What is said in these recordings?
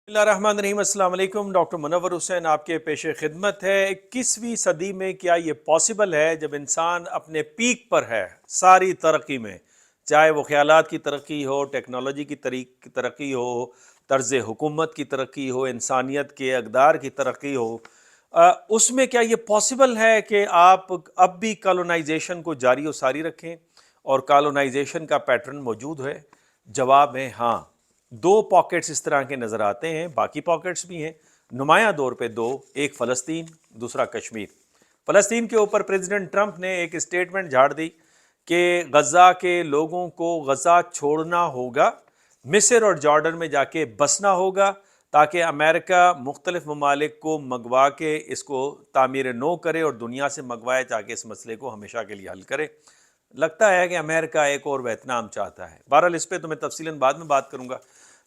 बिस्मिल्लाहिर्रहमानिर्रहीम। अस्सलाम वालेकुम। डॉक्टर मुनव्वर हुसैन आपके पेश खिदमत है। 21वीं सदी में क्या ये पॉसिबल है जब इंसान अपने पीक पर है सारी तरक्की में, चाहे वो ख्यालात की तरक्की हो, टेक्नोलॉजी की तरक्की हो, तर्ज हुकूमत की तरक्की हो, इंसानियत के अक़दार की तरक्की हो, उसमें क्या ये पॉसिबल है कि आप अब भी कॉलोनाइजेशन को जारी व सारी रखें और कॉलोनाइजेशन का पैटर्न मौजूद है? जवाब है हाँ। दो पॉकेट्स इस तरह के नज़र आते हैं, बाकी पॉकेट्स भी हैं। नुमाया तौर पे दो, एक फ़लस्तीन, दूसरा कश्मीर। फ़लस्तीन के ऊपर प्रेसिडेंट ट्रंप ने एक स्टेटमेंट झाड़ दी कि गज़ा के लोगों को गज़ा छोड़ना होगा, मिस्र और जॉर्डन में जाके बसना होगा, ताकि अमेरिका मुख्तलिफ ममालिक को मंगवा के इसको तामीर नो करे और दुनिया से मंगवाए ताकि इस मसले को हमेशा के लिए हल करे। लगता है कि अमेरिका एक और वियतनाम चाहता है। बहरहाल इस पर तो मैं तफसीलन बाद में बात करूंगा।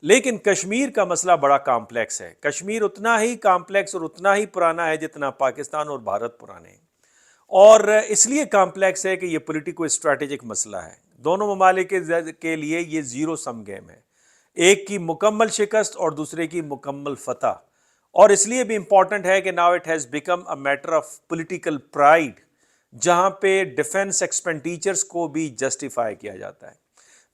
लेकिन कश्मीर का मसला बड़ा कॉम्प्लेक्स है। कश्मीर उतना ही कॉम्प्लेक्स और उतना ही पुराना है जितना पाकिस्तान और भारत पुराने हैं, और इसलिए कॉम्प्लेक्स है कि ये पॉलिटिको स्ट्रैटेजिक मसला है। दोनों ममालिक के लिए ये ज़ीरो सम गेम है, एक की मुकम्मल शिकस्त और दूसरे की मुकम्मल फतह। और इसलिए भी इम्पॉर्टेंट है कि now it has become a matter of political pride, जहाँ पे डिफेंस एक्सपेंडिचर्स को भी जस्टिफाई किया जाता है।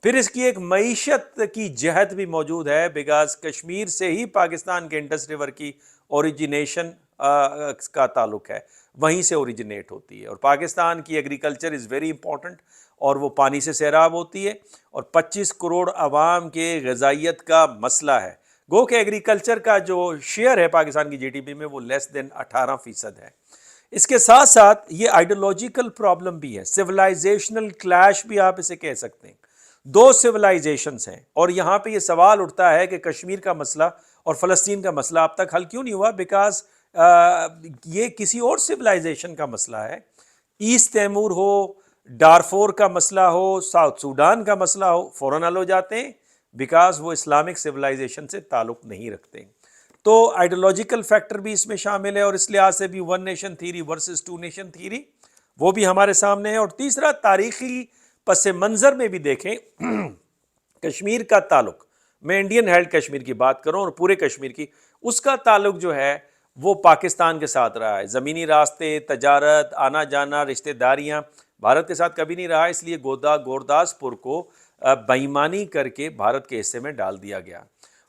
फिर इसकी एक मईशत की जहत भी मौजूद है, बिकॉज कश्मीर से ही पाकिस्तान के इंडस रिवर की ओरिजिनेशन का ताल्लुक है, वहीं से ओरिजिनेट होती है। और पाकिस्तान की एग्रीकल्चर इज़ वेरी इंपॉर्टेंट, और वो पानी से सैराब होती है, और 25 करोड़ आवाम के ग़िज़ाइयत का मसला है। गो कि एग्रीकल्चर का जो शेयर है पाकिस्तान की जीडीपी में वो लेस देन 18% है। इसके साथ साथ ये आइडियोलॉजिकल प्रॉब्लम भी है, सिविलाइजेशनल क्लैश भी आप इसे कह सकते हैं। दो सिविलाइजेशंस हैं, और यहाँ पे ये सवाल उठता है कि कश्मीर का मसला और फ़लस्तीन का मसला अब तक हल क्यों नहीं हुआ? बिकॉज ये किसी और सिविलाइजेशन का मसला है। ईस्ट तैमूर हो, डारफोर का मसला हो, साउथ सूडान का मसला हो, फ़ौरन हल हो जाते हैं, बिकॉज वो इस्लामिक सिविलाइजेशन से ताल्लुक़ नहीं रखते। तो आइडियोलॉजिकल फैक्टर भी इसमें शामिल है, और इस लिहाज से भी one nation theory versus two nation theory वो भी हमारे सामने है। और तीसरा, तारीखी पस मंज़र में भी देखें कश्मीर का ताल्लुक, मैं इंडियन हेल्ड कश्मीर की बात करूं और पूरे कश्मीर की, उसका ताल्लुक जो है वो पाकिस्तान के साथ रहा है। ज़मीनी रास्ते, तजारत, आना जाना, रिश्तेदारियां भारत के साथ कभी नहीं रहा। इसलिए गोरदासपुर को बेईमानी करके भारत के हिस्से में डाल दिया गया।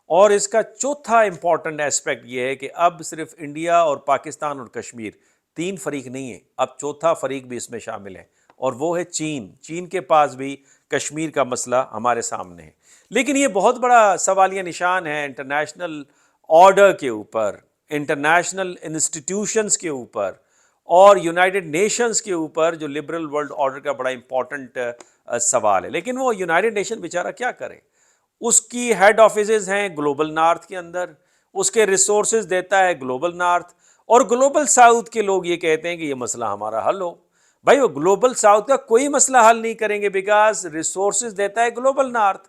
और इसका चौथा इंपॉर्टेंट एस्पेक्ट ये है कि अब सिर्फ इंडिया और पाकिस्तान और कश्मीर तीन फरीक नहीं है, अब चौथा फरीक भी इसमें शामिल है, और वो है चीन। चीन के पास भी कश्मीर का मसला हमारे सामने है। लेकिन ये बहुत बड़ा सवालिया निशान है इंटरनेशनल ऑर्डर के ऊपर, इंटरनेशनल इंस्टीट्यूशंस के ऊपर, और यूनाइटेड नेशंस के ऊपर, जो लिबरल वर्ल्ड ऑर्डर का बड़ा इंपॉर्टेंट सवाल है। लेकिन वो यूनाइटेड नेशन बेचारा क्या करे? उसकी हेड ऑफिसेज हैं ग्लोबल नॉर्थ के अंदर, उसके रिसोर्सेज देता है ग्लोबल नॉर्थ, और ग्लोबल साउथ के लोग ये कहते हैं कि ये मसला हमारा हल हो। भाई वो ग्लोबल साउथ का कोई मसला हल नहीं करेंगे, बिकॉज रिसोर्सेज देता है ग्लोबल नॉर्थ।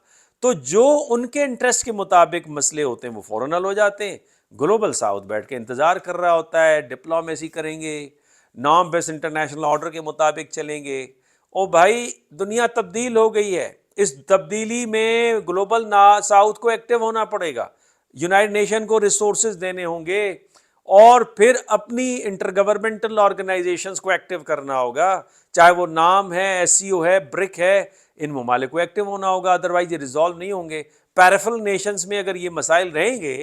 तो जो उनके इंटरेस्ट के मुताबिक मसले होते हैं वो फ़ौरन हल हो जाते हैं। ग्लोबल साउथ बैठ के इंतज़ार कर रहा होता है, डिप्लोमेसी करेंगे, नॉर्म बेस्ड इंटरनेशनल ऑर्डर के मुताबिक चलेंगे। ओ भाई, दुनिया तब्दील हो गई है, इस तब्दीली में ग्लोबल साउथ को एक्टिव होना पड़ेगा, यूनाइटेड नेशन को रिसोर्सेज देने होंगे, और फिर अपनी इंटर गवर्नमेंटल ऑर्गेनाइजेशंस को एक्टिव करना होगा, चाहे वो नाम है, एससीओ है, ब्रिक है, इन ममालिक को एक्टिव होना होगा, अदरवाइज ये रिजॉल्व नहीं होंगे। पैराफल नेशंस में अगर ये मसाइल रहेंगे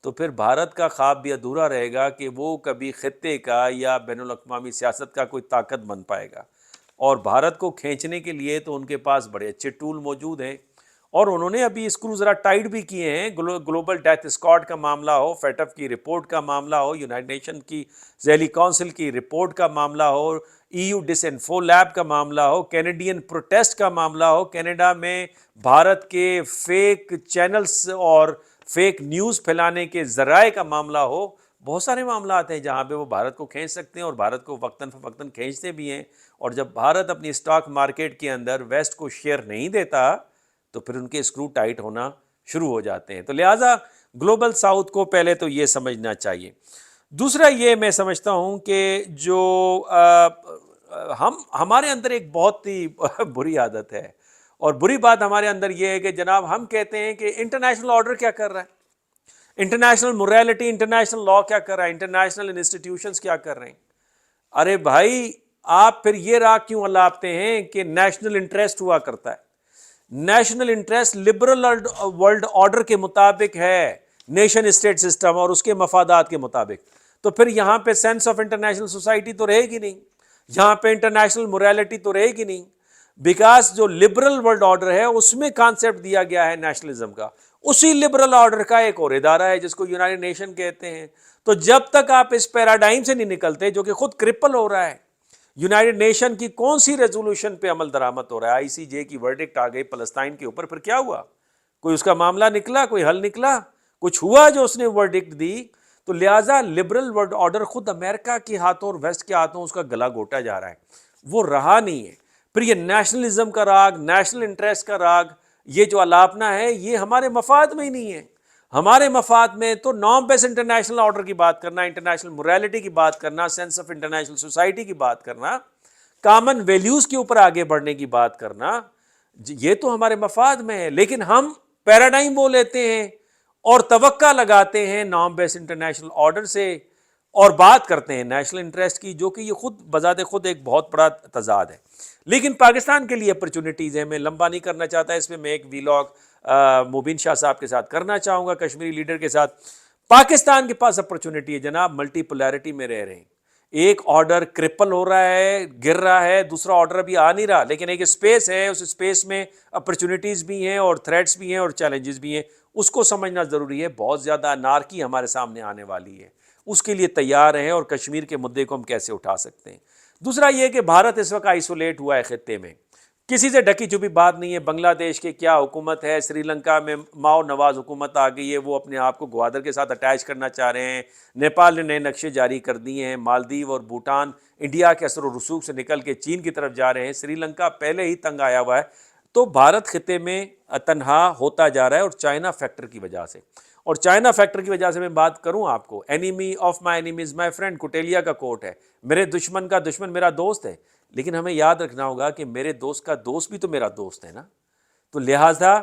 तो फिर भारत का ख्वाब भी अधूरा रहेगा कि वो कभी खित्ते का या बैनुल अक़वामी सियासत का कोई ताकत बन पाएगा। और भारत को खींचने के लिए तो उनके पास बड़े अच्छे टूल मौजूद हैं, और उन्होंने अभी स्क्रू ज़रा टाइट भी किए हैं। ग्लोबल डेथ स्क्वाड का मामला हो, फेटफ की रिपोर्ट का मामला हो, यूनाइटेड नेशन की ज़ैली काउंसिल की रिपोर्ट का मामला हो, ईयू डिसइंफो लैब का मामला हो, कैनेडियन प्रोटेस्ट का मामला हो, कनाडा में भारत के फेक चैनल्स और फेक न्यूज़ फैलाने के ज़राए का मामला हो। बहुत सारे मामला आते हैं जहाँ पे वो भारत को खींच सकते हैं, और भारत को वक्तन फ़वक्तन खींचते भी हैं। और जब भारत अपनी स्टॉक मार्केट के अंदर वेस्ट को शेयर नहीं देता तो फिर उनके स्क्रू टाइट होना शुरू हो जाते हैं। तो लिहाजा ग्लोबल साउथ को पहले तो ये समझना चाहिए। दूसरा ये मैं समझता हूँ कि जो हम हमारे अंदर एक बहुत ही बुरी आदत है, और बुरी बात हमारे अंदर ये है कि जनाब हम कहते हैं कि इंटरनेशनल ऑर्डर क्या कर रहा है, इंटरनेशनल मोरालिटी, इंटरनेशनल लॉ क्या कर रहा है, इंटरनेशनल इंस्टीट्यूशंस क्या कर रहे हैं? अरे भाई, आप फिर ये राग क्यों अलापते हैं कि नेशनल इंटरेस्ट हुआ करता है? National interest liberal world order के मुताबिक है, नेशन स्टेट सिस्टम और उसके मफादात के मुताबिक। तो फिर यहां पे सेंस ऑफ इंटरनेशनल सोसाइटी तो रहेगी नहीं, यहां पे इंटरनेशनल मोरालिटी तो रहेगी नहीं, बिकॉज जो लिबरल वर्ल्ड ऑर्डर है उसमें कॉन्सेप्ट दिया गया है नेशनलिज्म का। उसी लिबरल ऑर्डर का एक और इदारा है जिसको यूनाइटेड नेशन कहते हैं। तो जब तक आप इस पैराडाइम से नहीं निकलते जो कि खुद क्रिपल हो रहा है, यूनाइटेड नेशन की कौन सी रेजोल्यूशन पे अमल दरामद हो रहा है? आईसीजे की वर्डिक्ट आ गई फलस्तीन के ऊपर, फिर क्या हुआ? कोई उसका मामला निकला, कोई हल निकला, कुछ हुआ जो उसने वर्डिक्ट दी? तो लिहाजा लिबरल वर्ल्ड ऑर्डर खुद अमेरिका के हाथों और वेस्ट के हाथों उसका गला घोटा जा रहा है, वो रहा नहीं है। फिर ये नेशनलिज्म का राग, नेशनल इंटरेस्ट का राग, ये जो अलापना है, ये हमारे मफाद में ही नहीं है। हमारे मफाद में तो नॉर्म बेस्ड इंटरनेशनल ऑर्डर की बात करना, इंटरनेशनल मोरालिटी की बात करना, सेंस ऑफ इंटरनेशनल सोसाइटी की बात करना, कॉमन वैल्यूज के ऊपर आगे बढ़ने की बात करना, ये तो हमारे मफाद में है। लेकिन हम पैराडाइम वो लेते हैं और तवक्का लगाते हैं नॉर्म बेस्ड इंटरनेशनल ऑर्डर से और बात करते हैं नेशनल इंटरेस्ट की, जो कि ये खुद बजाते खुद एक बहुत बड़ा तजाद है। लेकिन पाकिस्तान के लिए अपॉर्चुनिटीज़ हैं। मैं लंबा नहीं करना चाहता इसमें, मैं एक वीलॉग मुबीन शाह साहब के साथ करना चाहूँगा, कश्मीरी लीडर के साथ। पाकिस्तान के पास अपॉर्चुनिटी है जनाब, मल्टीपोलैरिटी में रह रहे हैं। एक ऑर्डर क्रिपल हो रहा है, गिर रहा है, दूसरा ऑर्डर अभी आ नहीं रहा, लेकिन एक स्पेस है, उस स्पेस में अपॉर्चुनिटीज़ भी हैं और थ्रेट्स भी हैं और चैलेंजेस भी हैं। उसको समझना ज़रूरी है। बहुत ज़्यादा अनारकी हमारे सामने आने वाली है, उसके लिए तैयार हैं और कश्मीर के मुद्दे को हम कैसे उठा सकते हैं। दूसरा ये कि भारत इस वक्त आइसोलेट हुआ है खित्ते में, किसी से ढकी छुपी बात नहीं है। बांग्लादेश के क्या हुकूमत है, श्रीलंका में माओ नवाज हुकूमत आ गई है, वो अपने आप को ग्वादर के साथ अटैच करना चाह रहे हैं। नेपाल ने नए नक्शे जारी कर दिए हैं। मालदीव और भूटान इंडिया के असर और रसूख से निकल के चीन की तरफ जा रहे हैं। श्रीलंका पहले ही तंग आया हुआ है। तो भारत खित्ते में तनहा होता जा रहा है और चाइना फैक्टर की वजह से। और चाइना फैक्टर की वजह से मैं बात करूं आपको, enemy of my enemy is my friend, Kautilya का कोट है, मेरे दुश्मन का दुश्मन मेरा दोस्त है। लेकिन हमें याद रखना होगा कि मेरे दोस्त का दोस्त भी तो मेरा दोस्त है ना। तो लिहाजा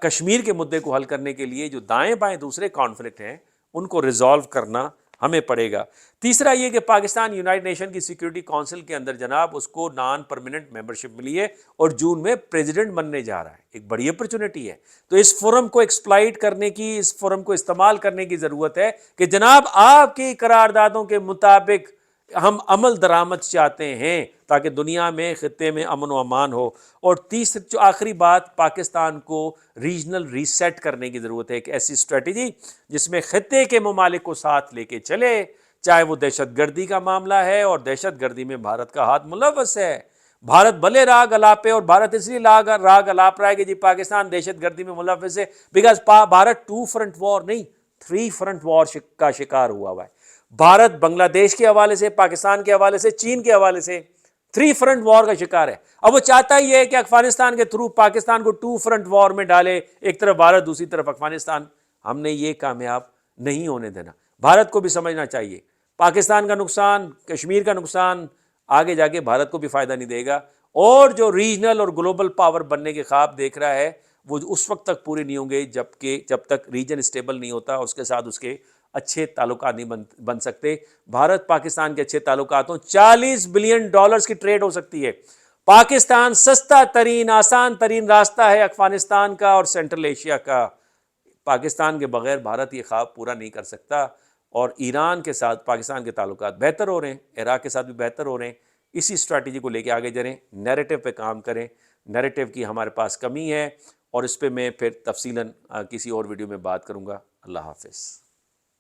कश्मीर के मुद्दे को हल करने के लिए जो दाएं बाएं दूसरे कॉन्फ्लिक्ट हैं उनको रिजॉल्व करना हमें पड़ेगा। तीसरा ये कि पाकिस्तान यूनाइटेड नेशन की सिक्योरिटी काउंसिल के अंदर जनाब उसको नॉन परमानेंट मेंबरशिप मिली है और जून में प्रेसिडेंट बनने जा रहा है। एक बड़ी अपॉर्चुनिटी है। तो इस फोरम को एक्सप्लॉइट करने की, इस फोरम को इस्तेमाल करने की ज़रूरत है कि जनाब आपकी करारदादों के मुताबिक हम अमल दरामद चाहते हैं ताकि दुनिया में खित्ते में अमन व अमान हो। और तीसरी जो आखिरी बात, पाकिस्तान को रीजनल रीसेट करने की ज़रूरत है। एक ऐसी स्ट्रेटजी जिसमें खित्ते के ममालिक को साथ लेके चले, चाहे वो दहशत गर्दी का मामला है और दहशत गर्दी में भारत का हाथ मुलव्वस है। भारत भले राग अलापे, और भारत इसलिए राग अलाप रहा है कि जी पाकिस्तान दहशत गर्दी में मुलव्वस है, बिकॉज भारत 2 फ्रंट वॉर नहीं 3 फ्रंट वॉर का शिकार हुआ है। भारत बांग्लादेश के हवाले से, पाकिस्तान के हवाले से, चीन के हवाले से 3 फ्रंट वॉर का शिकार है। अब वो चाहता ही है कि अफगानिस्तान के थ्रू पाकिस्तान को 2 फ्रंट वॉर में डाले, एक तरफ भारत दूसरी तरफ अफगानिस्तान। हमने ये कामयाब नहीं होने देना। भारत को भी समझना चाहिए पाकिस्तान का नुकसान, कश्मीर का नुकसान आगे जाके भारत को भी फायदा नहीं देगा। और जो रीजनल और ग्लोबल पावर बनने के ख्वाब देख रहा है वो उस वक्त तक पूरे नहीं होंगे जब तक रीजन स्टेबल नहीं होता, उसके साथ उसके अच्छे ताल्लुकात नहीं बन सकते। भारत पाकिस्तान के अच्छे ताल्लुकात हों, $40 बिलियन की ट्रेड हो सकती है। पाकिस्तान सस्ता तरीन, आसान तरीन रास्ता है अफगानिस्तान का और सेंट्रल एशिया का। पाकिस्तान के बगैर भारत ये ख्वाब पूरा नहीं कर सकता। और ईरान के साथ पाकिस्तान के ताल्लुकात बेहतर हो रहे हैं, इराक के साथ भी बेहतर हो रहे हैं। इसी स्ट्रैटेजी को लेके आगे चलें, नैरेटिव पे काम करें। नैरेटिव की हमारे पास कमी है और इस पे मैं फिर तफसीलन किसी और वीडियो में बात करूँगा। अल्लाह हाफिज़।